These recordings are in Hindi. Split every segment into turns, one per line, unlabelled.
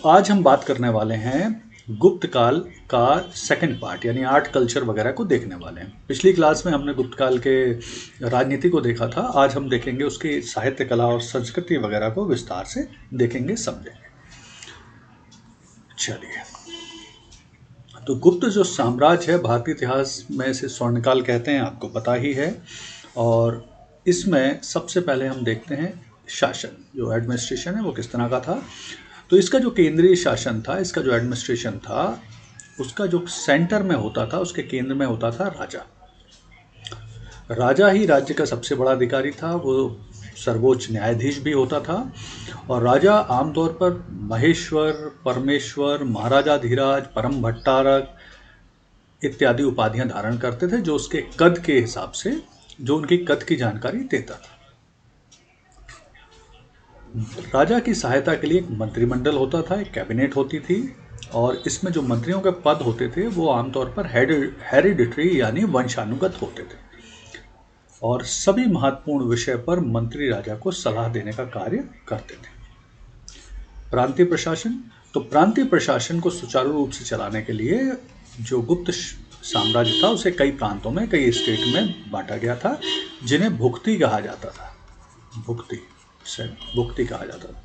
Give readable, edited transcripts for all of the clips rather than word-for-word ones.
आज हम बात करने वाले हैं गुप्त काल का सेकंड पार्ट, यानी आर्ट कल्चर वगैरह को देखने वाले हैं। पिछली क्लास में हमने गुप्त काल के राजनीति को देखा था। आज हम देखेंगे उसकी साहित्य कला और संस्कृति वगैरह को विस्तार से देखेंगे, समझेंगे। चलिए, तो गुप्त जो साम्राज्य है भारतीय इतिहास में इसे स्वर्णकाल कहते हैं, आपको पता ही है। और इसमें सबसे पहले हम देखते हैं शासन, जो एडमिनिस्ट्रेशन है वो किस तरह का था। तो इसका जो केंद्रीय शासन था, इसका जो एडमिनिस्ट्रेशन था, उसका जो सेंटर में होता था, उसके केंद्र में होता था राजा। राजा ही राज्य का सबसे बड़ा अधिकारी था, वो सर्वोच्च न्यायाधीश भी होता था। और राजा आमतौर पर महेश्वर, परमेश्वर, महाराजाधिराज, परम भट्टारक इत्यादि उपाधियां धारण करते थे, जो उसके कद के हिसाब से, जो उनकी कद की जानकारी देता था। राजा की सहायता के लिए एक मंत्रिमंडल होता था, एक कैबिनेट होती थी, और इसमें जो मंत्रियों के पद होते थे वो आमतौर पर हेरिडिटरी यानी वंशानुगत होते थे। और सभी महत्वपूर्ण विषय पर मंत्री राजा को सलाह देने का कार्य करते थे। प्रांतीय प्रशासन, तो प्रांतीय प्रशासन को सुचारू रूप से चलाने के लिए जो गुप्त साम्राज्य था उसे कई प्रांतों में, कई स्टेट में बांटा गया था, जिन्हें भुक्ति कहा जाता था। भुक्ति कहा जाता था।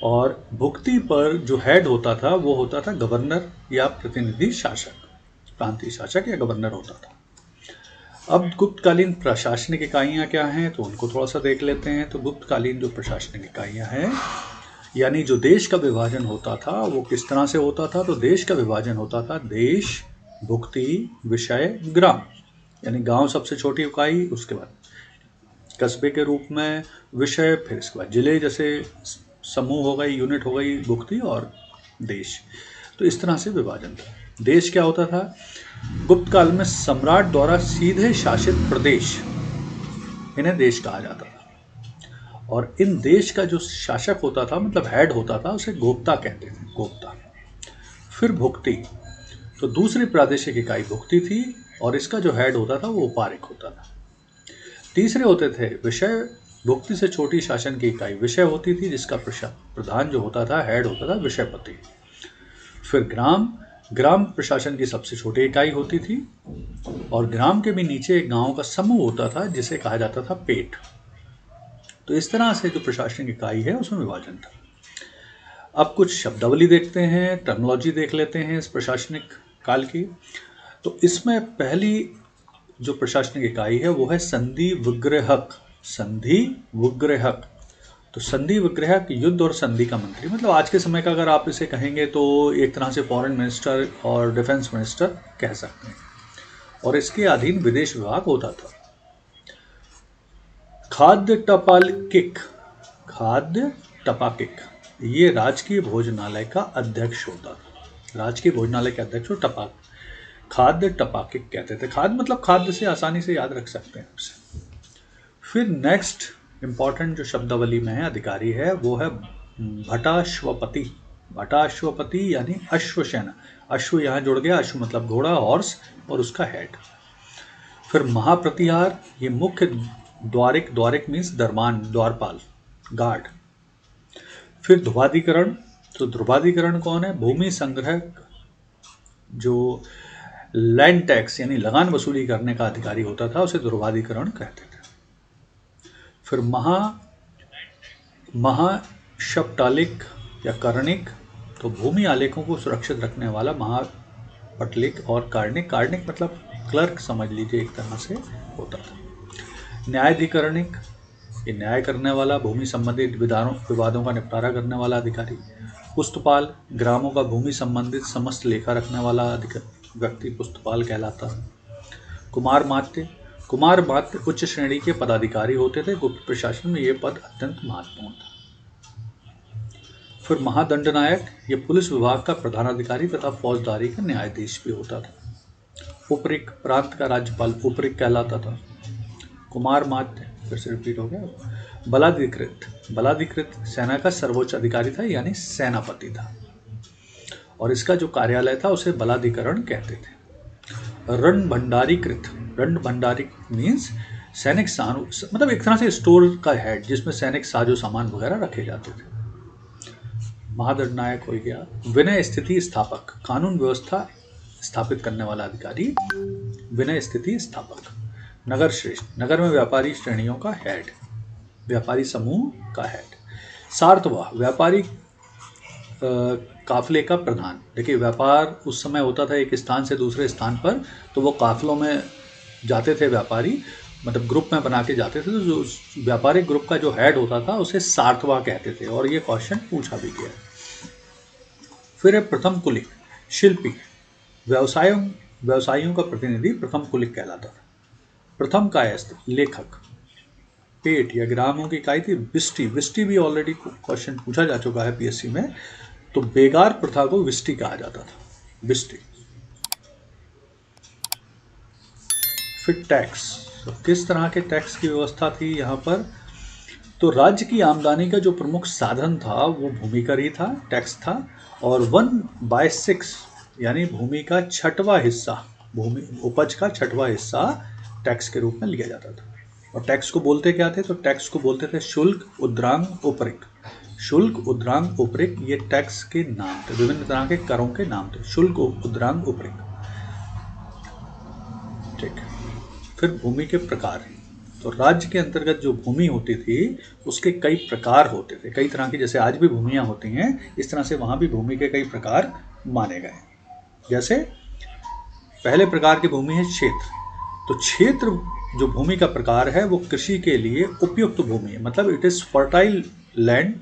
और भुक्ति पर जो हेड होता था वो होता था गवर्नर या प्रतिनिधि शासक, प्रांतीय शासक या गवर्नर होता था। अब गुप्तकालीन प्रशासनिक इकाइयाँ क्या हैं, तो उनको थोड़ा सा देख लेते हैं। तो गुप्तकालीन जो प्रशासनिक इकाइयाँ हैं, यानी जो देश का विभाजन होता था वो किस तरह से होता था। तो देश का विभाजन होता था देश, भुक्ति, विषय, ग्राम। यानी गांव सबसे छोटी इकाई, उसके बाद कस्बे के रूप में विषय, फिर इसके बाद जिले जैसे समूह हो गई, यूनिट हो गई भुक्ति, और देश। तो इस तरह से विभाजन था। देश क्या होता था, गुप्त काल में सम्राट द्वारा सीधे शासित प्रदेश, इन्हें देश कहा जाता था। और इन देश का जो शासक होता था, मतलब हेड होता था, उसे गोप्ता कहते थे, गोप्ता। फिर भुक्ति, तो दूसरी प्रादेशिक इकाई भुक्ति थी, और इसका जो हेड होता था वो उपारिक होता था। तीसरे होते थे विषय, भुक्ति से छोटी शासन की इकाई विषय होती थी, जिसका प्रधान जो होता था, हेड होता था, विषयपति। फिर ग्राम, ग्राम प्रशासन की सबसे छोटी इकाई होती थी, और ग्राम के भी नीचे एक गांव का समूह होता था जिसे कहा जाता था पेट। तो इस तरह से जो प्रशासनिक इकाई है उसमें विभाजन था। अब कुछ शब्दावली देखते हैं, टर्मिनोलॉजी देख लेते हैं इस प्रशासनिक काल की। तो इसमें पहली जो प्रशासनिक इकाई है वो है संधि विग्रहक। संधि विग्रहक, तो संधि विग्रहक युद्ध और संधि का मंत्री, मतलब आज के समय का अगर आप इसे कहेंगे तो एक तरह से फॉरेन मिनिस्टर और डिफेंस मिनिस्टर कह सकते हैं। और इसके अधीन विदेश विभाग होता था। खाद्य टपालिक, खाद्य टपाकिक, ये राजकीय भोजनालय का अध्यक्ष होता था। राजकीय भोजनालय के अध्यक्ष को टपाक, खाद्य टपाकिक कहते थे। खाद्य मतलब खाद्य से आसानी से याद रख सकते हैं उसे। फिर नेक्स्ट इंपॉर्टेंट जो शब्दावली में है अधिकारी है वो है भटाश्वपति। भटाश्वपति यानी अश्वसेना, अश्व यहाँ जुड़ गया, अश्व मतलब घोड़ा, हॉर्स, और उसका हेड। फिर महाप्रतिहार, ये मुख्य द्वारिक, द्वारिक मीन्स दरबान, द्वारपाल, गार्ड। फिर ध्रुवाधिकरण, तो ध्रुवाधिकरण कौन है, भूमि संग्रह, जो लैंड टैक्स यानी लगान वसूली करने का अधिकारी होता था, उसे ध्रुवाधिकरण कहते थे। फिर महाशपटालिक या कर्णिक, तो भूमि आलेखों को सुरक्षित रखने वाला महापटलिक। और कार्णिक, कार्णिक मतलब क्लर्क समझ लीजिए, एक तरह से होता था। न्यायाधिकरणिक, ये न्याय करने वाला, भूमि संबंधित विवादों का निपटारा करने वाला अधिकारी। पुस्तपाल, ग्रामों का भूमि संबंधित समस्त लेखा रखने वाला व्यक्ति पुस्तपाल कहलाता है। कुमार मात्य, कुमार मात्य उच्च श्रेणी के पदाधिकारी होते थे। गुप्त प्रशासन में ये पद अत्यंत महत्वपूर्ण था। फिर महादंडनायक, ये पुलिस विभाग का प्रधानाधिकारी तथा फौजदारी का न्यायाधीश भी होता था। उपरिक, प्रांत का राज्यपाल उपरिक कहलाता था। कुमार मात्य, फिर से रिपीट हो गया। बलाधिकृत, बलाधिकृत सेना का सर्वोच्च अधिकारी था, यानी सेनापति था, और इसका जो कार्यालय था उसे बलाधिकरण कहते थे। रणभंडारीकृत, रणभंडारी मीन्स सैनिक मतलब एक तरह से स्टोर का हेड, जिसमें सैनिक साजो सामान वगैरह रखे जाते थे। महादंडनायक हो गया। विनय स्थिति स्थापक, कानून व्यवस्था स्थापित करने वाला अधिकारी, विनय स्थिति स्थापक। नगर श्रेष्ठ, नगर में व्यापारी श्रेणियों का हेड, व्यापारी समूह का हेड। सार्थवाह, व्यापारी काफिले का प्रधान। देखिए व्यापार उस समय होता था एक स्थान से दूसरे स्थान पर, तो वो काफिलों में जाते थे व्यापारी, मतलब ग्रुप में बना के जाते थे, तो जो व्यापारिक ग्रुप का जो हेड होता था उसे सार्थवाह कहते थे, और ये क्वेश्चन पूछा भी गया। फिर है प्रथम कुलिक, शिल्पी, व्यवसायियों का प्रतिनिधि प्रथम कुलिक कहलाता था। प्रथम कायस्थ, लेखक। पेट या ग्रामों की इकाई थी विष्टि, विष्टि भी ऑलरेडी क्वेश्चन पूछा जा चुका है पीएससी में, तो बेगार प्रथा को विष्टि कहा जाता था, विष्टि। फिर टैक्स, तो किस तरह के टैक्स की व्यवस्था थी यहाँ पर, तो राज्य की आमदनी का जो प्रमुख साधन था वो भूमि कर ही था, टैक्स था, और 1/6 यानी भूमि का छठवां हिस्सा, भूमि उपज का छठवां हिस्सा टैक्स के रूप में लिया जाता था। और टैक्स को बोलते क्या थे, तो टैक्स को बोलते थे शुल्क, उद्रांग, उपरिक। शुल्क, उद्रांग, उपरिक, ये टैक्स के नाम थे, विभिन्न तरह के करों के नाम थे, शुल्क, उद्रांग, उपरिक। ठीक। फिर भूमि के प्रकार, तो राज्य के अंतर्गत जो भूमि होती थी उसके कई प्रकार होते थे, कई तरह की, जैसे आज भी भूमियां होती हैं इस तरह से वहां भी भूमि के कई प्रकार माने गए। जैसे पहले प्रकार की भूमि है क्षेत्र, तो क्षेत्र जो भूमि का प्रकार है वो कृषि के लिए उपयुक्त भूमि है, मतलब it is fertile land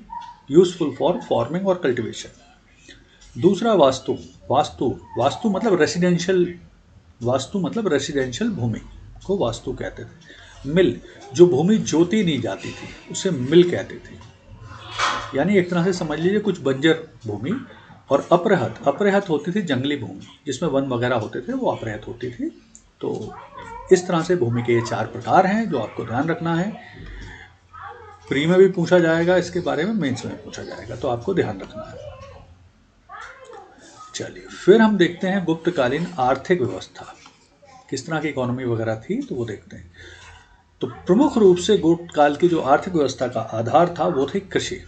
useful for farming और कल्टीवेशन। दूसरा वास्तु, वास्तु मतलब रेसिडेंशियल, वास्तु मतलब रेसिडेंशियल भूमि को वास्तु कहते थे। मिल, जो भूमि जोती नहीं जाती थी उसे मिल कहते थे, यानी एक तरह से समझ लीजिए कुछ बंजर भूमि। और अपरहत, अपरहत होती थी जंगली भूमि जिसमें वन वगैरह होते थे, वो अपरहत होती थी। तो इस तरह से भूमि के ये 4 प्रकार हैं जो आपको ध्यान रखना है। प्री में भी पूछा जाएगा इसके बारे में, मेंस में पूछा जाएगा, तो आपको ध्यान रखना है। चलिए फिर हम देखते हैं गुप्तकालीन आर्थिक व्यवस्था, किस तरह की इकोनॉमी वगैरह थी, तो वो देखते हैं। तो प्रमुख रूप से गुप्त काल की जो आर्थिक व्यवस्था का आधार था वो थी कृषि।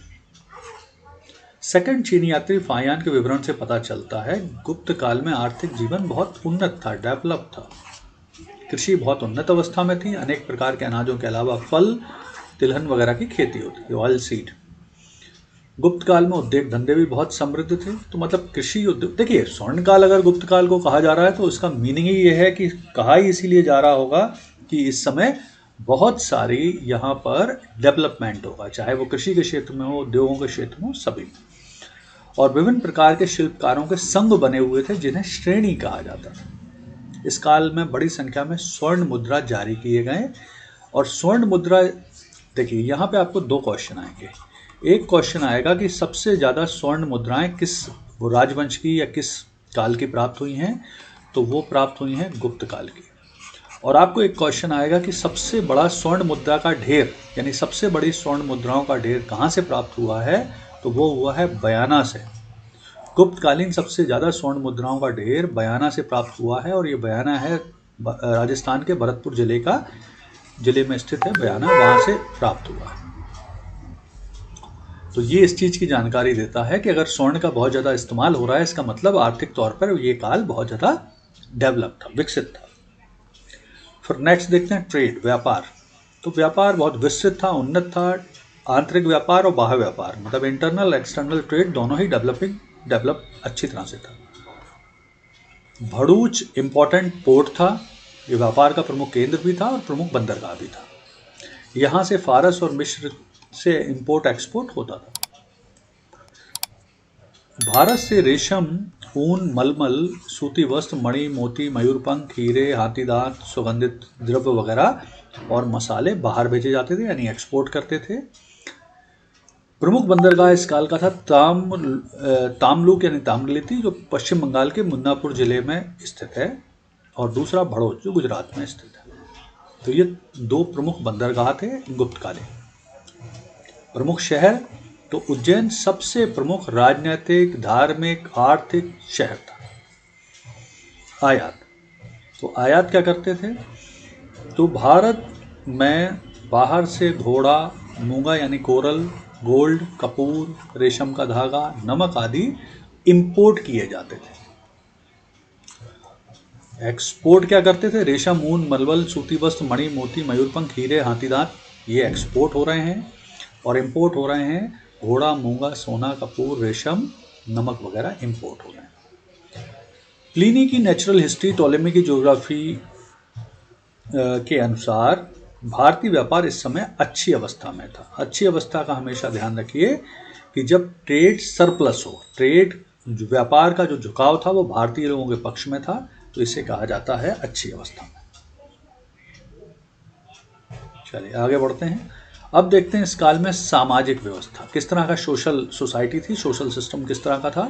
सेकंड चीनी यात्री फायान के विवरण से पता चलता है गुप्त काल में आर्थिक जीवन बहुत उन्नत था, डेवलप था। कृषि बहुत उन्नत अवस्था में थी, अनेक प्रकार के अनाजों के अलावा फल, तिलहन वगैरह की खेती होती थी, ऑयल सीड। गुप्त काल में उद्योग धंधे भी बहुत समृद्ध थे, तो मतलब कृषि उद्योग, देखिए स्वर्ण काल अगर गुप्त काल को कहा जा रहा है तो उसका मीनिंग ही ये है कि कहा ही इसीलिए जा रहा होगा कि इस समय बहुत सारी यहाँ पर डेवलपमेंट होगा, चाहे वो कृषि के क्षेत्र में हो, उद्योगों के क्षेत्र में हो, सभी। और विभिन्न प्रकार के शिल्पकारों के संघ बने हुए थे जिन्हें श्रेणी कहा जाता था। इस काल में बड़ी संख्या में स्वर्ण मुद्रा जारी किए गए, और स्वर्ण मुद्रा, देखिए यहाँ पे आपको 2 क्वेश्चन आएंगे। एक क्वेश्चन आएगा कि सबसे ज़्यादा स्वर्ण मुद्राएं किस राजवंश की या किस काल की प्राप्त हुई हैं, तो वो प्राप्त हुई हैं गुप्त काल की। और आपको एक क्वेश्चन आएगा कि सबसे बड़ा स्वर्ण मुद्रा का ढेर, यानी सबसे बड़ी स्वर्ण मुद्राओं का ढेर कहाँ से प्राप्त हुआ है, तो वो हुआ है बयाना से। गुप्तकालीन सबसे ज़्यादा स्वर्ण मुद्राओं का ढेर बयाना से प्राप्त हुआ है, और ये बयाना है राजस्थान के भरतपुर जिले में स्थित है बयाना, वहाँ से प्राप्त हुआ है। तो ये इस चीज़ की जानकारी देता है कि अगर स्वर्ण का बहुत ज़्यादा इस्तेमाल हो रहा है, इसका मतलब आर्थिक तौर पर ये काल बहुत ज़्यादा डेवलप था, विकसित था। फिर नेक्स्ट देखते हैं ट्रेड, व्यापार। तो व्यापार बहुत विस्तृत था, उन्नत था। आंतरिक व्यापार और बाह्य व्यापार, मतलब इंटरनल एक्सटर्नल ट्रेड दोनों ही डेवलप अच्छी तरह से था। भड़ूच इंपॉर्टेंट पोर्ट था, ये व्यापार का प्रमुख केंद्र भी था और प्रमुख बंदरगाह भी था। यहाँ से फारस और मिस्र से इंपोर्ट एक्सपोर्ट होता था। भारत से रेशम, ऊन, मलमल, सूती वस्त्र, मणि, मोती, मयूरपंख, हीरे, हाथीदांत, सुगंधित द्रव्य वगैरह और मसाले बाहर भेजे जाते थे, यानी एक्सपोर्ट करते थे। प्रमुख बंदरगाह इस काल का था तामलुक यानी ताम्रलिप्ति, जो पश्चिम बंगाल के मुन्नापुर जिले में स्थित है, और दूसरा भड़ोच जो गुजरात में स्थित है। तो ये 2 प्रमुख बंदरगाह थे गुप्तकालीन। प्रमुख शहर, तो उज्जैन सबसे प्रमुख राजनीतिक, धार्मिक, आर्थिक शहर था। आयात, तो आयात क्या करते थे, तो भारत में बाहर से घोड़ा, मूंगा यानी कोरल, गोल्ड, कपूर, रेशम का धागा, नमक आदि इंपोर्ट किए जाते थे। एक्सपोर्ट क्या करते थे? रेशम, ऊन, मलमल, सूती वस्त्र, मणि, मोती, मयूरपंख, हीरे, हाथीदांत, ये एक्सपोर्ट हो रहे हैं। और इंपोर्ट हो रहे हैं घोड़ा, मूंगा, सोना, कपूर, रेशम, नमक वगैरह इंपोर्ट हो रहे हैं। प्लिनी की नेचुरल हिस्ट्री, टोलेमी की ज्योग्राफी के अनुसार भारतीय व्यापार इस समय अच्छी अवस्था में था। अच्छी अवस्था का हमेशा ध्यान रखिए कि जब ट्रेड सरप्लस हो, ट्रेड व्यापार का जो झुकाव था वो भारतीय लोगों के पक्ष में था, तो इसे कहा जाता है अच्छी अवस्था में। चलिए आगे बढ़ते हैं। अब देखते हैं इस काल में सामाजिक व्यवस्था किस तरह का सोशल सोसाइटी थी, सोशल सिस्टम किस तरह का था।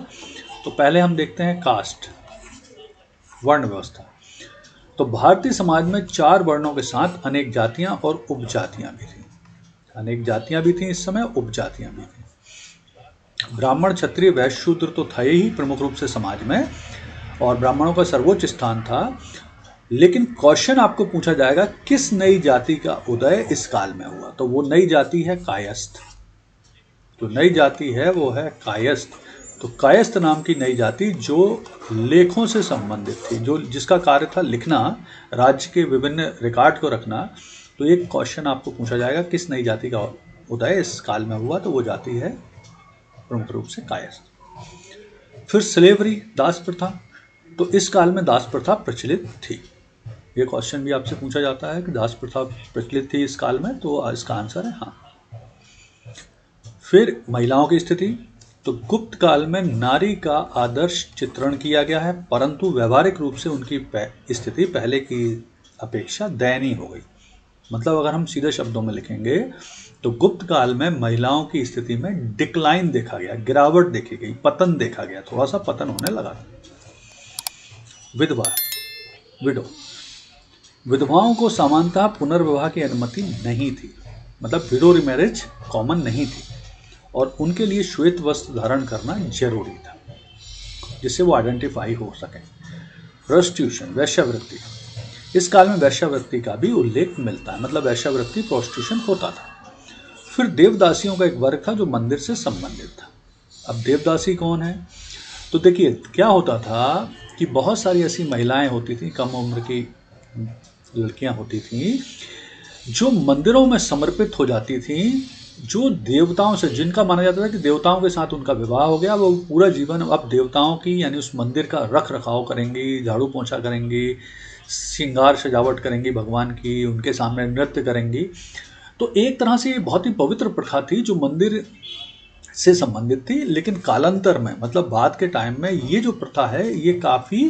तो पहले हम देखते हैं कास्ट, वर्ण व्यवस्था। तो भारतीय समाज में 4 वर्णों के साथ अनेक जातियां और उपजातियां भी थी। अनेक जातियां भी थी इस समय, उपजातियां भी थी। ब्राह्मण, क्षत्रिय, वैश्य, शूद्र तो थे ही प्रमुख रूप से समाज में, और ब्राह्मणों का सर्वोच्च स्थान था। लेकिन क्वेश्चन आपको पूछा जाएगा किस नई जाति का उदय इस काल में हुआ, तो वो नई जाति है कायस्थ। तो नई जाति है वो है कायस्थ। तो कायस्थ नाम की नई जाति जो लेखों से संबंधित थी, जो जिसका कार्य था लिखना, राज्य के विभिन्न रिकॉर्ड को रखना। तो एक क्वेश्चन आपको पूछा जाएगा किस नई जाति का उदय इस काल में हुआ, तो वो जाति है प्रमुख रूप से कायस्थ। फिर स्लेवरी, दास प्रथा। तो इस काल में दास प्रथा प्रचलित थी। ये क्वेश्चन भी आपसे पूछा जाता है कि दास प्रथा प्रचलित थी इस काल में, तो इसका आंसर है हाँ। फिर महिलाओं की स्थिति। तो गुप्त काल में नारी का आदर्श चित्रण किया गया है, परंतु व्यवहारिक रूप से उनकी स्थिति पहले की अपेक्षा दयनीय हो गई। मतलब अगर हम सीधे शब्दों में लिखेंगे तो गुप्त काल में महिलाओं की स्थिति में डिक्लाइन देखा गया, गिरावट देखी गई, पतन देखा गया, थोड़ा सा पतन होने लगा। विधवा, विडो। विधवाओं को सामान्यतः पुनर्विवाह की अनुमति नहीं थी, मतलब विडो रिमैरिज कॉमन नहीं थी, और उनके लिए श्वेत वस्त्र धारण करना जरूरी था जिससे वो आइडेंटिफाई हो सके। प्रोस्टिट्यूशन, वेश्यावृत्ति। इस काल में वेश्यावृत्ति का भी उल्लेख मिलता है, मतलब वेश्यावृत्ति प्रोस्टिट्यूशन होता था। फिर देवदासियों का एक वर्ग था जो मंदिर से संबंधित था। अब देवदासी कौन है? तो देखिए क्या होता था कि बहुत सारी ऐसी महिलाएं होती थी, कम उम्र की लड़कियां होती थी जो मंदिरों में समर्पित हो जाती थी, जो देवताओं से, जिनका माना जाता था कि देवताओं के साथ उनका विवाह हो गया, वो पूरा जीवन अब देवताओं की यानी उस मंदिर का रख रखाव करेंगी, झाड़ू पोंछा करेंगी, श्रृंगार सजावट करेंगी भगवान की, उनके सामने नृत्य करेंगी। तो एक तरह से ये बहुत ही पवित्र प्रथा थी जो मंदिर से संबंधित थी। लेकिन कालांतर में, मतलब बाद के टाइम में, ये जो प्रथा है ये काफ़ी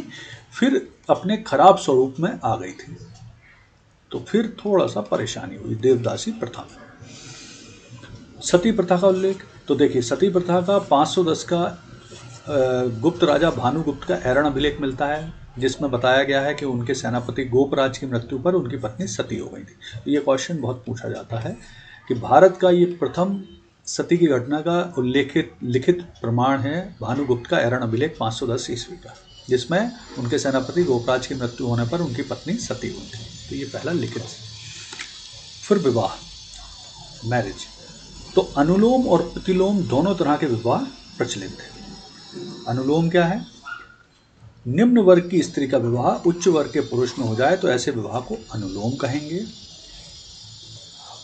फिर अपने खराब स्वरूप में आ गई थी, तो फिर थोड़ा सा परेशानी हुई देवदासी प्रथा में। सती प्रथा का उल्लेख। तो देखिए सती प्रथा का 510 का गुप्त राजा भानुगुप्त का ऐरण अभिलेख मिलता है, जिसमें बताया गया है कि उनके सेनापति गोपराज की मृत्यु पर उनकी पत्नी सती हो गई थी। तो ये क्वेश्चन बहुत पूछा जाता है कि भारत का ये प्रथम सती की घटना का उल्लेखित लिखित प्रमाण है भानुगुप्त का ऐरण अभिलेख 510 ईस्वी का, जिसमें उनके सेनापति गोपराज की मृत्यु होने पर उनकी पत्नी सती हुई थी। तो ये पहला लिखित। फिर विवाह, मैरिज। तो अनुलोम और प्रतिलोम दोनों तरह के विवाह प्रचलित थे। अनुलोम क्या है? निम्न वर्ग की स्त्री का विवाह उच्च वर्ग के पुरुष में हो जाए तो ऐसे विवाह को अनुलोम कहेंगे,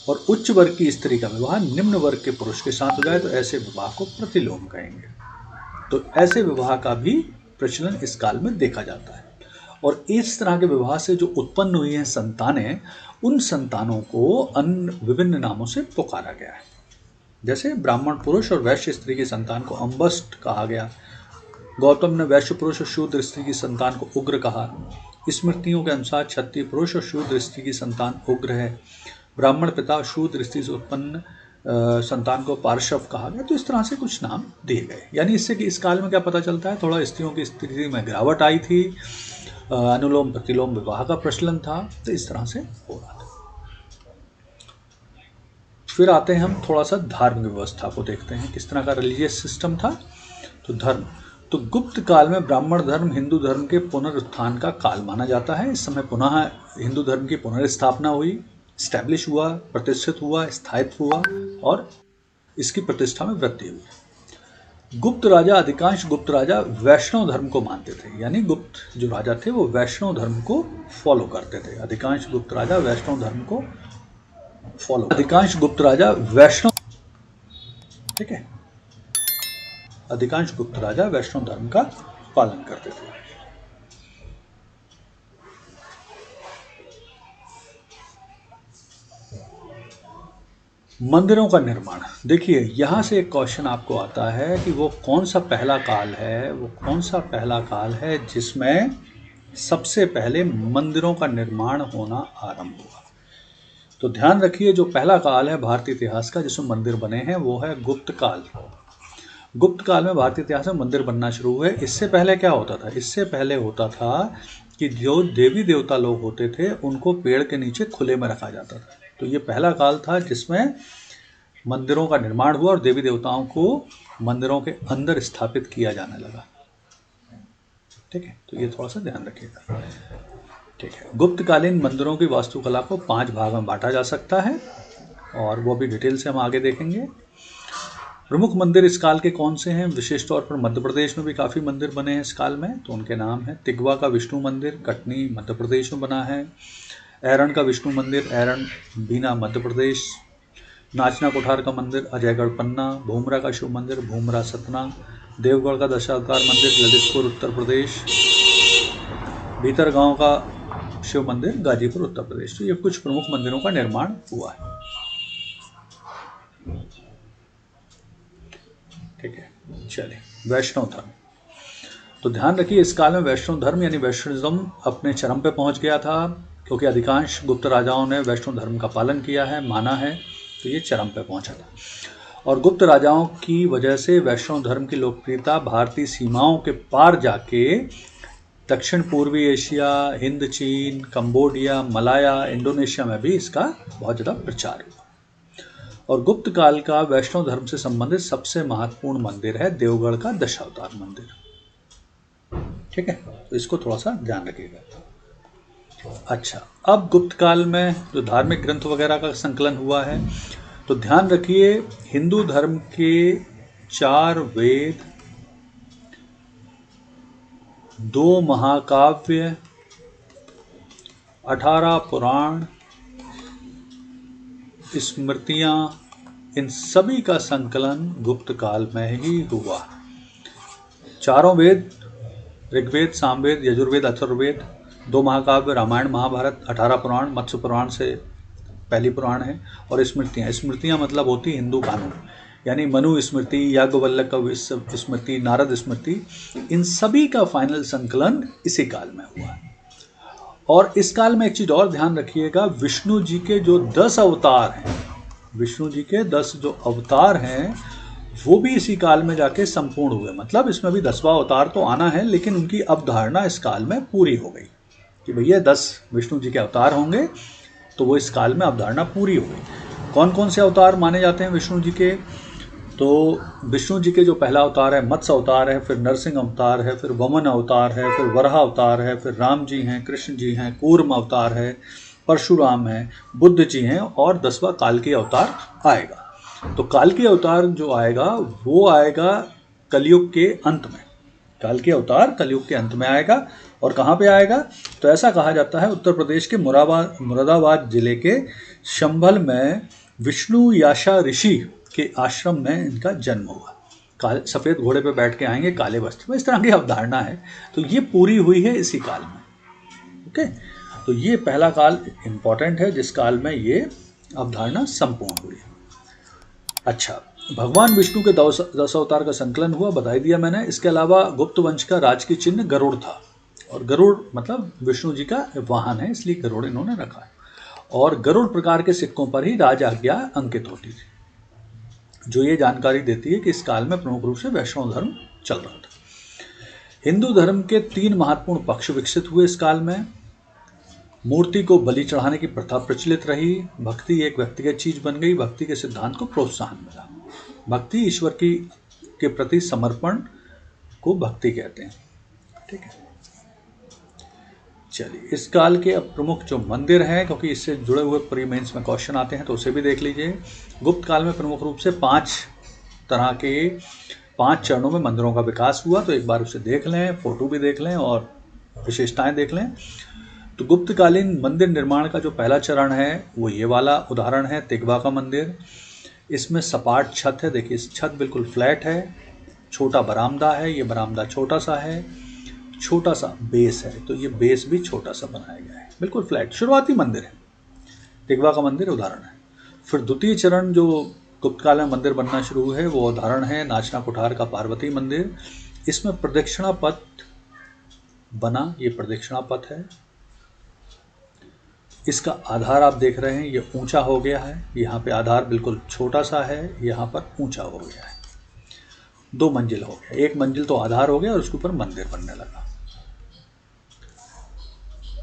और उच्च वर्ग की स्त्री का विवाह निम्न वर्ग के पुरुष के साथ हो जाए तो ऐसे विवाह को प्रतिलोम कहेंगे। तो ऐसे विवाह का भी प्रचलन इस काल में देखा जाता है, और इस तरह के विवाह से जो उत्पन्न हुई हैं संतानें, उन संतानों को अन्य विभिन्न नामों से पुकारा गया है। जैसे ब्राह्मण पुरुष और वैश्य स्त्री की संतान को अंबस्ट कहा गया। गौतम ने वैश्य पुरुष और शूद्र स्त्री की संतान को उग्र कहा। स्मृतियों के अनुसार क्षत्रिय पुरुष और शूद्र स्त्री की संतान उग्र है। ब्राह्मण पिता शूद्र स्त्री से उत्पन्न संतान को पार्श्व कहा गया। तो इस तरह से कुछ नाम दिए गए। यानी इससे कि इस काल में क्या पता चलता है, थोड़ा स्त्रियों की स्थिति में गिरावट आई थी, अनुलोम प्रतिलोम विवाह का प्रचलन था, तो इस तरह से हो रहा था। फिर आते हैं हम थोड़ा सा धार्मिक व्यवस्था को देखते हैं, किस तरह का रिलीजियस सिस्टम था। तो धर्म, तो गुप्त काल में ब्राह्मण धर्म हिंदू धर्म के पुनरुत्थान का काल माना जाता है। इस समय पुनः हिंदू धर्म की पुनर्स्थापना हुई, स्टैब्लिश हुआ, प्रतिष्ठित हुआ, स्थायित्व हुआ, और इसकी प्रतिष्ठा में वृद्धि हुई। गुप्त राजा, अधिकांश गुप्त राजा वैष्णव धर्म को मानते थे, यानी गुप्त जो राजा थे वो वैष्णव धर्म को फॉलो करते थे। अधिकांश गुप्त राजा वैष्णव धर्म को फॉलो, अधिकांश गुप्त राजा वैष्णव, ठीक है, अधिकांश गुप्त राजा वैष्णव धर्म का पालन करते थे। मंदिरों का निर्माण, देखिए यहां से एक क्वेश्चन आपको आता है कि वो कौन सा पहला काल है, वो कौन सा पहला काल है जिसमें सबसे पहले मंदिरों का निर्माण होना आरंभ हुआ। तो ध्यान रखिए, जो पहला काल है भारतीय इतिहास का जिसमें मंदिर बने हैं वो है गुप्त काल। गुप्त काल में भारतीय इतिहास में मंदिर बनना शुरू हुए। इससे पहले क्या होता था? इससे पहले होता था कि जो देवी देवता लोग होते थे उनको पेड़ के नीचे खुले में रखा जाता था। तो ये पहला काल था जिसमें मंदिरों का निर्माण हुआ और देवी देवताओं को मंदिरों के अंदर स्थापित किया जाने लगा। ठीक है, तो ये थोड़ा सा ध्यान रखिएगा। ठीक है, गुप्तकालीन मंदिरों की वास्तुकला को 5 भाग में बांटा जा सकता है और वो भी डिटेल से हम आगे देखेंगे। प्रमुख मंदिर इस काल के कौन से हैं? विशेष तौर पर मध्य प्रदेश में भी काफ़ी मंदिर बने हैं इस काल में, तो उनके नाम हैं। तिगवा का विष्णु मंदिर कटनी मध्य प्रदेश में बना है। ऐरण का विष्णु मंदिर ऐरण बीना मध्य प्रदेश। नाचना कोठार का मंदिर अजयगढ़ पन्ना। भूमरा का शिव मंदिर भूमरा सतना। देवगढ़ का दशावतार मंदिर ललितपुर उत्तर प्रदेश। भीतरगांव का शिव मंदिर गाजीपुर उत्तर प्रदेश। तो ये कुछ प्रमुख मंदिरों का निर्माण हुआ है। ठीक है, चलिए वैष्णव धर्म। तो ध्यान रखिए, इस काल में वैष्णव धर्म यानी वैष्णविज्म अपने चरम पे पहुंच गया था, क्योंकि अधिकांश गुप्त राजाओं ने वैष्णव धर्म का पालन किया है, माना है, तो ये चरम पे पहुंचा था। और गुप्त राजाओं की वजह से वैष्णव धर्म की लोकप्रियता भारतीय सीमाओं के पार जाके दक्षिण पूर्वी एशिया, हिंद, चीन, कंबोडिया, मलाया, इंडोनेशिया में भी इसका बहुत ज़्यादा प्रचार हुआ। और गुप्त काल का वैष्णव धर्म से संबंधित सबसे महत्वपूर्ण मंदिर है देवगढ़ का दशावतार मंदिर। ठीक है, तो इसको थोड़ा सा ध्यान रखिएगा। अच्छा, अब गुप्त काल में जो धार्मिक ग्रंथ वगैरह का संकलन हुआ है, तो ध्यान रखिए, हिंदू धर्म के 4 वेद, 2 महाकाव्य, 18 पुराण, स्मृतियां, इन सभी का संकलन गुप्त काल में ही हुआ। 4 वेद, ऋग्वेद, सामवेद, यजुर्वेद, अथर्ववेद, 2 महाकाव्य रामायण महाभारत, 18 पुराण, मत्स्य पुराण से पहली पुराण है, और स्मृतियां। स्मृतियां मतलब होती हिंदू कानून, यानी मनु स्मृति, याज्ञवल्क्य का स्मृति, नारद स्मृति, इन सभी का फाइनल संकलन इसी काल में हुआ। और इस काल में एक चीज और ध्यान रखिएगा, विष्णु जी के जो 10 अवतार हैं, विष्णु जी के 10 जो अवतार हैं वो भी इसी काल में जाके संपूर्ण हुए। मतलब इसमें भी 10वां अवतार तो आना है, लेकिन उनकी अवधारणा इस काल में पूरी हो गई कि भैया 10 विष्णु जी के अवतार होंगे, तो वो इस काल में अवधारणा पूरी हो गई। कौन कौन से अवतार माने जाते हैं विष्णु जी के? तो विष्णु जी के जो पहला अवतार है मत्स्य अवतार है, फिर नरसिंह अवतार है, फिर वमन अवतार है, फिर वराह अवतार है, फिर राम जी हैं, कृष्ण जी हैं, कूर्म अवतार है, परशुराम है, बुद्ध जी हैं, और 10वां काल्की अवतार आएगा। तो काल्की अवतार जो आएगा वो आएगा कलयुग के अंत में। काल्की अवतार कलयुग के अंत में आएगा। और कहाँ पे आएगा? तो ऐसा कहा जाता है उत्तर प्रदेश के मुरादाबाद जिले के शंभल में विष्णु याशा ऋषि के आश्रम में इनका जन्म हुआ। सफ़ेद घोड़े पे बैठ के आएंगे, काले वस्त्र में, इस तरह की अवधारणा है। तो ये पूरी हुई है इसी काल में। ओके, तो ये पहला काल इम्पॉर्टेंट है जिस काल में ये अवधारणा संपूर्ण हुई। अच्छा, भगवान विष्णु के 10 अवतार का संकलन हुआ, बता दिया मैंने। इसके अलावा गुप्त वंश का राजकीय चिन्ह गरुड़ था, और गरुड़ मतलब विष्णु जी का वाहन है, इसलिए गरुड़ इन्होंने रखा है। और गरुड़ प्रकार के सिक्कों पर ही राज आज्ञा अंकित होती थी, जो ये जानकारी देती है कि इस काल में प्रमुख रूप से वैष्णव धर्म चल रहा था। हिंदू धर्म के 3 महत्वपूर्ण पक्ष विकसित हुए इस काल में। मूर्ति को बलि चढ़ाने की प्रथा प्रचलित रही। भक्ति एक व्यक्तिगत चीज बन गई। भक्ति के सिद्धांत को प्रोत्साहन मिला। भक्ति ईश्वर के प्रति समर्पण को भक्ति कहते हैं। ठीक है, चलिए, इस काल के अब प्रमुख जो मंदिर हैं, क्योंकि इससे जुड़े हुए प्री मेंस में क्वेश्चन आते हैं तो उसे भी देख लीजिए। गुप्त काल में प्रमुख रूप से 5 तरह के 5 चरणों में मंदिरों का विकास हुआ, तो एक बार उसे देख लें, फोटो भी देख लें और विशेषताएं देख लें। तो गुप्तकालीन मंदिर निर्माण का जो पहला चरण है वो ये वाला उदाहरण है, तिगवा का मंदिर। इसमें सपाट छत है, देखिए छत बिल्कुल फ्लैट है, छोटा बरामदा है, ये बरामदा छोटा सा है, छोटा सा बेस है, तो ये बेस भी छोटा सा बनाया गया है, बिल्कुल फ्लैट शुरुआती मंदिर है, तिगवा का मंदिर उदाहरण है। फिर द्वितीय चरण जो गुप्तकाल में मंदिर बनना शुरू है वो उदाहरण है नाचना कुठार का पार्वती मंदिर। इसमें प्रदक्षिणा पथ बना, ये प्रदक्षिणा पथ है। इसका आधार आप देख रहे हैं, ये ऊंचा हो गया है, यहाँ पे आधार बिल्कुल छोटा सा है, यहाँ पर ऊंचा हो गया है, 2 मंजिल हो गया, 1 मंजिल तो आधार हो गया और उसके ऊपर मंदिर बनने लगा।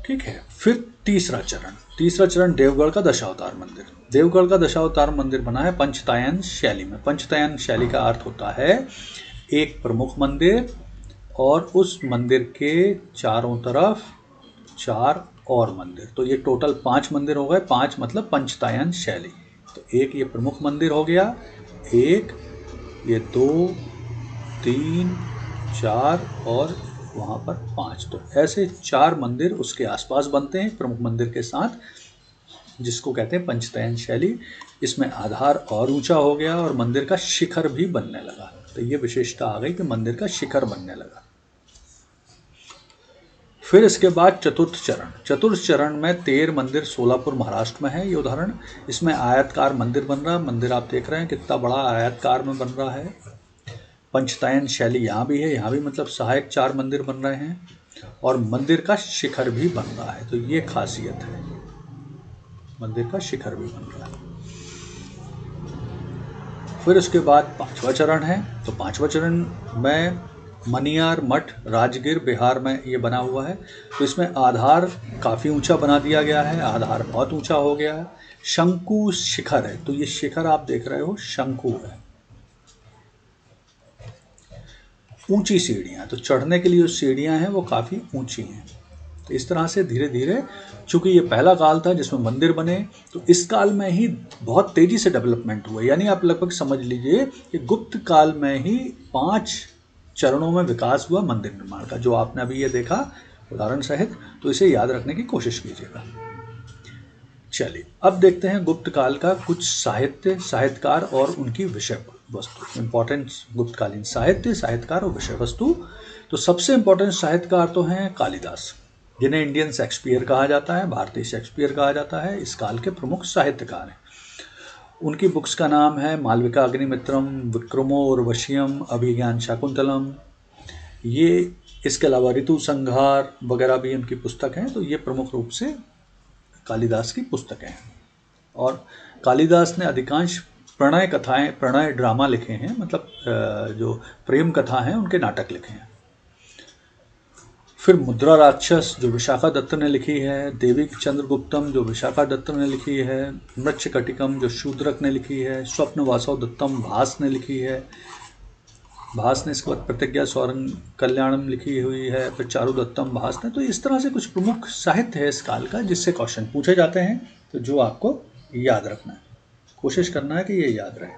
ठीक है। फिर तीसरा चरण देवगढ़ का दशावतार मंदिर। देवगढ़ का दशावतार मंदिर बना है पंचतायन शैली में। पंचतायन शैली का अर्थ होता है एक प्रमुख मंदिर और उस मंदिर के चारों तरफ 4 और मंदिर, तो ये टोटल 5 मंदिर हो गए। 5 मतलब पंचतायन शैली। तो एक ये प्रमुख मंदिर हो गया, एक ये 2 3 4 और वहाँ पर 5, तो ऐसे 4 मंदिर उसके आसपास बनते हैं प्रमुख मंदिर के साथ, जिसको कहते हैं पंचतायन शैली। इसमें आधार और ऊंचा हो गया और मंदिर का शिखर भी बनने लगा, तो ये विशेषता आ गई कि मंदिर का शिखर बनने लगा। फिर इसके बाद चतुर्थ चरण में तेर मंदिर सोलापुर महाराष्ट्र में है, ये उदाहरण। इसमें आयतकार मंदिर बन रहा है, मंदिर आप देख रहे हैं कितना बड़ा आयतकार में बन रहा है। पंचतायन शैली यहाँ भी है, यहाँ भी मतलब सहायक 4 मंदिर बन रहे हैं और मंदिर का शिखर भी बन रहा है, तो ये खासियत है, मंदिर का शिखर भी बन रहा है। फिर उसके बाद 5वां चरण है, तो 5वां चरण में मनियार मठ राजगीर बिहार में ये बना हुआ है। तो इसमें आधार काफ़ी ऊंचा बना दिया गया है, आधार बहुत ऊंचा हो गया है, शंकु शिखर है, तो ये शिखर आप देख रहे हो शंकु है, ऊंची सीढ़ियाँ, तो चढ़ने के लिए जो सीढ़ियाँ हैं वो काफ़ी ऊंची हैं। तो इस तरह से धीरे धीरे, चूँकि ये पहला काल था जिसमें मंदिर बने, तो इस काल में ही बहुत तेज़ी से डेवलपमेंट हुआ। यानी आप लगभग समझ लीजिए कि गुप्त काल में ही 5 चरणों में विकास हुआ मंदिर निर्माण का, जो आपने अभी ये देखा उदाहरण सहित, तो इसे याद रखने की कोशिश कीजिएगा। चलिए, अब देखते हैं गुप्त काल का कुछ साहित्यकार और उनकी विषय वस्तु। इम्पोर्टेंट गुप्तकालीन साहित्यकार और विषय वस्तु। तो सबसे इम्पोर्टेंट साहित्यकार तो हैं कालिदास, जिन्हें इंडियन शेक्सपियर कहा जाता है, भारतीय शेक्सपियर कहा जाता है, इस काल के प्रमुख साहित्यकार हैं। उनकी बुक्स का नाम है मालविका अग्निमित्रम, विक्रमो उर्वशीयम, अभिज्ञान शाकुंतलम। ये इसके अलावा ऋतु संहार वगैरह भी उनकी पुस्तक हैं, तो ये प्रमुख रूप से कालिदास की पुस्तकें हैं। और कालिदास ने अधिकांश प्रणय ड्रामा लिखे हैं, मतलब जो प्रेम कथा हैं उनके नाटक लिखे हैं। फिर मुद्रा राक्षस जो विशाखा दत्त ने लिखी है, देवी चंद्रगुप्तम जो विशाखा दत्त ने लिखी है, मृच्छकटिकम जो शूद्रक ने लिखी है, स्वप्न वासव दत्तम भास ने लिखी है, भास ने इसके बाद प्रतिज्ञा सौरन कल्याणम लिखी हुई है, फिर चारुदत्तम भास ने। तो इस तरह से कुछ प्रमुख साहित्य है इस काल का जिससे क्वेश्चन पूछे जाते हैं, तो जो आपको याद रखना है, कोशिश करना है कि ये याद रहे।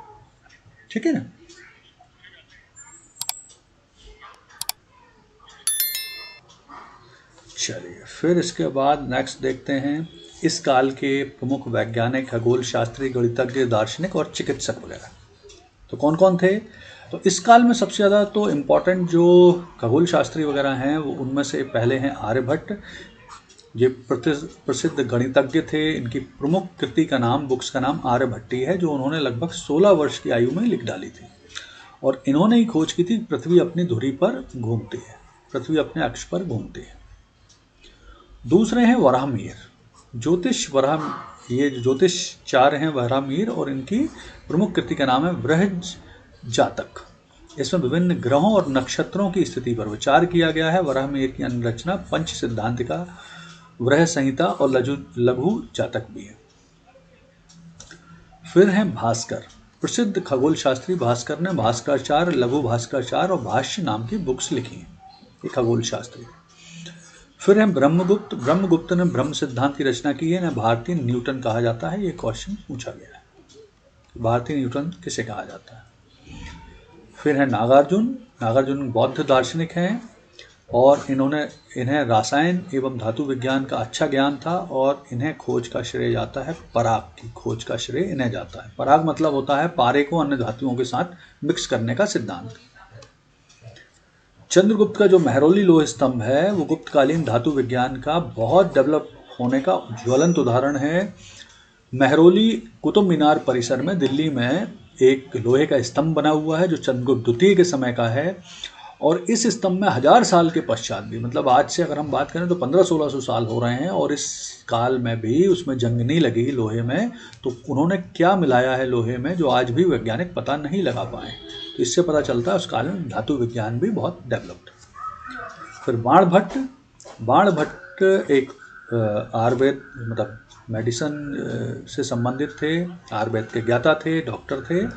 ठीक है ना। चलिए, फिर इसके बाद नेक्स्ट देखते हैं इस काल के प्रमुख वैज्ञानिक, खगोल शास्त्री, गणितज्ञ, दार्शनिक और चिकित्सक वगैरह। तो कौन कौन थे? तो इस काल में सबसे ज़्यादा तो इम्पोर्टेंट जो खगोल शास्त्री वगैरह हैं वो उनमें से पहले हैं आर्यभट्ट। ये प्रसिद्ध गणितज्ञ थे। इनकी प्रमुख कृति का नाम, बुक्स का नाम आर्यभट्टी है, जो उन्होंने लगभग 16 वर्ष की आयु में लिख डाली थी। और इन्होंने ही खोज की थी पृथ्वी अपनी धुरी पर घूमती है, पृथ्वी अपने अक्ष पर घूमती है। दूसरे हैं वराहमिहिर, ये ज्योतिषचार्य हैं वराहमिहिर, और इनकी प्रमुख कृति का नाम है बृहज्जातक। इसमें विभिन्न ग्रहों और नक्षत्रों की स्थिति पर विचार किया गया है। वराहमिहिर की अन्य रचना पंच सिद्धांतिका, वृह संहिता और लघु जातक भी है। फिर हैं भास्कर, प्रसिद्ध खगोल शास्त्री भास्कर ने भास्कराचार्य, लघु भास्कराचार्य और भाष्य नाम की बुक्स लिखी हैं, ये खगोल शास्त्री। फिर है ब्रह्मगुप्त। ब्रह्मगुप्त ने ब्रह्म सिद्धांत की रचना की है, इन्हें भारतीय न्यूटन कहा जाता है। ये क्वेश्चन पूछा गया है, भारतीय न्यूटन किसे कहा जाता है। फिर है नागार्जुन। नागार्जुन बौद्ध दार्शनिक हैं और इन्हें रसायन एवं धातु विज्ञान का अच्छा ज्ञान था और इन्हें खोज का श्रेय जाता है, पराग की खोज का श्रेय इन्हें जाता है। पराग मतलब होता है पारे को अन्य धातुओं के साथ मिक्स करने का सिद्धांत। चंद्रगुप्त का जो मेहरौली लोह स्तंभ है वो गुप्तकालीन धातु विज्ञान का बहुत डेवलप होने का ज्वलंत उदाहरण है। मेहरौली कुतुब मीनार परिसर में दिल्ली में एक लोहे का स्तंभ बना हुआ है जो चंद्रगुप्त द्वितीय के समय का है और इस स्तंभ में 1000 साल के पश्चात भी, मतलब आज से अगर हम बात करें तो 1500-1600 साल हो रहे हैं और इस काल में भी उसमें जंग नहीं लगी लोहे में, तो उन्होंने क्या मिलाया है लोहे में जो आज भी वैज्ञानिक पता नहीं लगा पाए। तो इससे पता चलता है उस काल में धातु विज्ञान भी बहुत डेवलप्ड। फिर बाणभट्ट। बाणभट्ट एक आयुर्वेद मतलब मेडिसिन से संबंधित थे, आयुर्वेद के ज्ञाता थे, डॉक्टर थे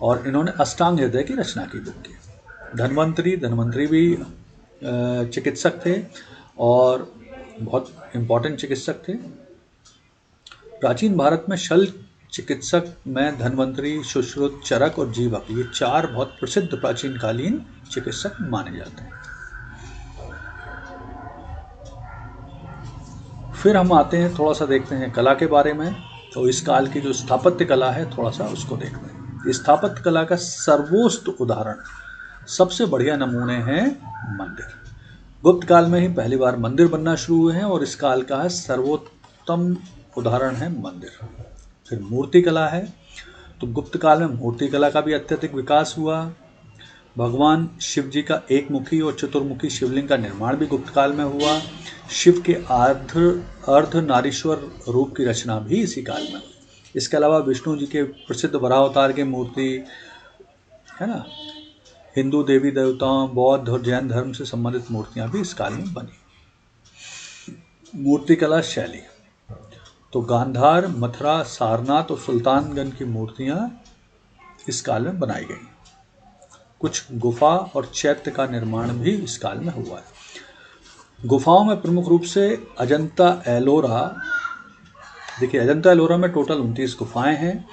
और इन्होंने अष्टांग हृदय की रचना की बुक की। धन्वंतरी भी चिकित्सक थे और बहुत इम्पोर्टेंट चिकित्सक थे। प्राचीन भारत में शल्य चिकित्सक में धन्वंतरी, सुश्रुत, चरक और जीवक, ये 4 बहुत प्रसिद्ध प्राचीन कालीन चिकित्सक माने जाते हैं। फिर हम आते हैं, थोड़ा सा देखते हैं कला के बारे में। तो इस काल की जो स्थापत्य कला है थोड़ा सा उसको देखते हैं। स्थापत्य कला का सर्वोत्कृष्ट उदाहरण, सबसे बढ़िया नमूने हैं मंदिर। गुप्त काल में ही पहली बार मंदिर बनना शुरू हुए हैं और इस काल का सर्वोत्तम उदाहरण है मंदिर। फिर मूर्ति कला है, तो गुप्त काल में मूर्ति कला का भी अत्यधिक विकास हुआ। भगवान शिव जी का एक मुखी और चतुर्मुखी शिवलिंग का निर्माण भी गुप्त काल में हुआ। शिव के अर्धनारीश्वर रूप की रचना भी इसी काल में। इसके अलावा विष्णु जी के प्रसिद्ध वराह अवतार की मूर्ति है ना, हिंदू देवी देवताओं, बौद्ध और जैन धर्म से संबंधित मूर्तियां भी इस काल में बनी। मूर्तिकला शैली, तो गांधार, मथुरा, सारनाथ और सुल्तानगंज की मूर्तियां इस काल में बनाई गई। कुछ गुफा और चैत्य का निर्माण भी इस काल में हुआ है। गुफाओं में प्रमुख रूप से अजंता एलोरा, देखिए अजंता एलोरा में टोटल 29 गुफाएं हैं।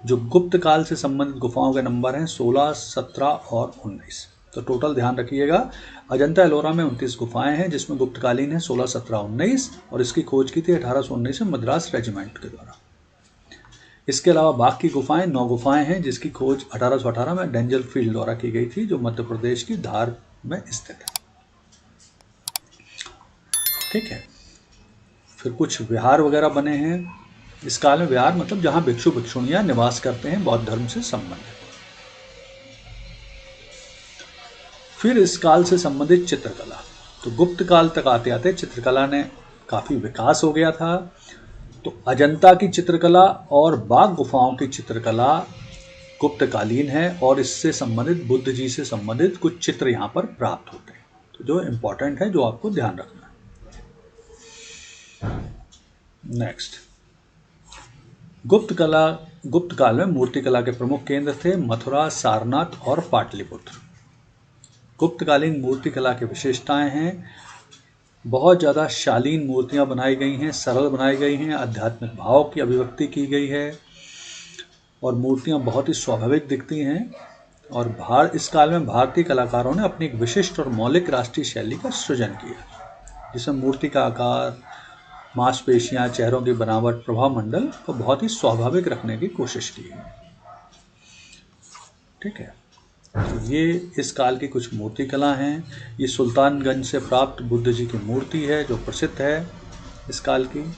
जो गुप्त काल से संबंधित गुफाओं के नंबर हैं 16, 17 और 19। तो टोटल ध्यान रखिएगा, अजंता एलोरा में 29 गुफाएं हैं जिसमें गुप्तकालीन है 16, 17, 19 और इसकी खोज की थी 1819 में मद्रास रेजिमेंट के द्वारा। इसके अलावा बाकी गुफाएं 9 गुफाएं हैं जिसकी खोज 1818 में डेंजरफील्ड द्वारा की गई थी जो मध्य प्रदेश की धार में स्थित है। ठीक है। फिर कुछ विहार वगैरह बने हैं इस काल में। विहार मतलब जहां भिक्षु भिक्षुणियां निवास करते हैं बौद्ध धर्म से संबंधित। फिर इस काल से संबंधित चित्रकला, तो गुप्त काल तक आते आते चित्रकला ने काफी विकास हो गया था। तो अजंता की चित्रकला और बाघ गुफाओं की चित्रकला गुप्तकालीन है और इससे संबंधित बुद्ध जी से संबंधित कुछ चित्र यहाँ पर प्राप्त होते हैं, तो जो इम्पोर्टेंट है, जो आपको ध्यान रखना है। नेक्स्ट, गुप्त काल में मूर्ति कला के प्रमुख केंद्र थे मथुरा, सारनाथ और पाटलिपुत्र। गुप्तकालीन मूर्ति कला की विशेषताएं हैं, बहुत ज़्यादा शालीन मूर्तियां बनाई गई हैं, सरल बनाई गई हैं, आध्यात्मिक भाव की अभिव्यक्ति की गई है और मूर्तियां बहुत ही स्वाभाविक दिखती हैं। और इस काल में भारतीय कलाकारों ने अपनी एक विशिष्ट और मौलिक राष्ट्रीय शैली का सृजन किया जिसमें मूर्ति का आकार, मांसपेशियां, चेहरों की बनावट, प्रभाव मंडल को बहुत ही स्वाभाविक रखने की कोशिश की है। ठीक है, तो ये इस काल की कुछ मूर्ति कला हैं। ये सुल्तानगंज से प्राप्त बुद्ध जी की मूर्ति है जो प्रसिद्ध है इस काल की।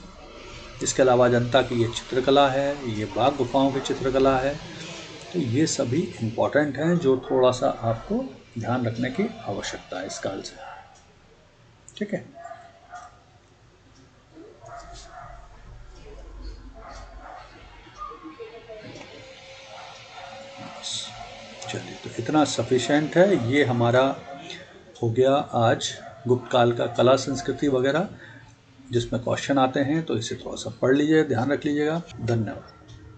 इसके अलावा अजंता की ये चित्रकला है, ये बाघ गुफाओं की चित्रकला है। तो ये सभी इम्पोर्टेंट हैं जो थोड़ा सा आपको ध्यान रखने की आवश्यकता है इस काल से। ठीक है, चलिए, तो इतना सफिशेंट है। ये हमारा हो गया आज गुप्त काल का कला संस्कृति वगैरह जिसमें क्वेश्चन आते हैं, तो इसे थोड़ा सा पढ़ लीजिए, ध्यान रख लीजिएगा। धन्यवाद।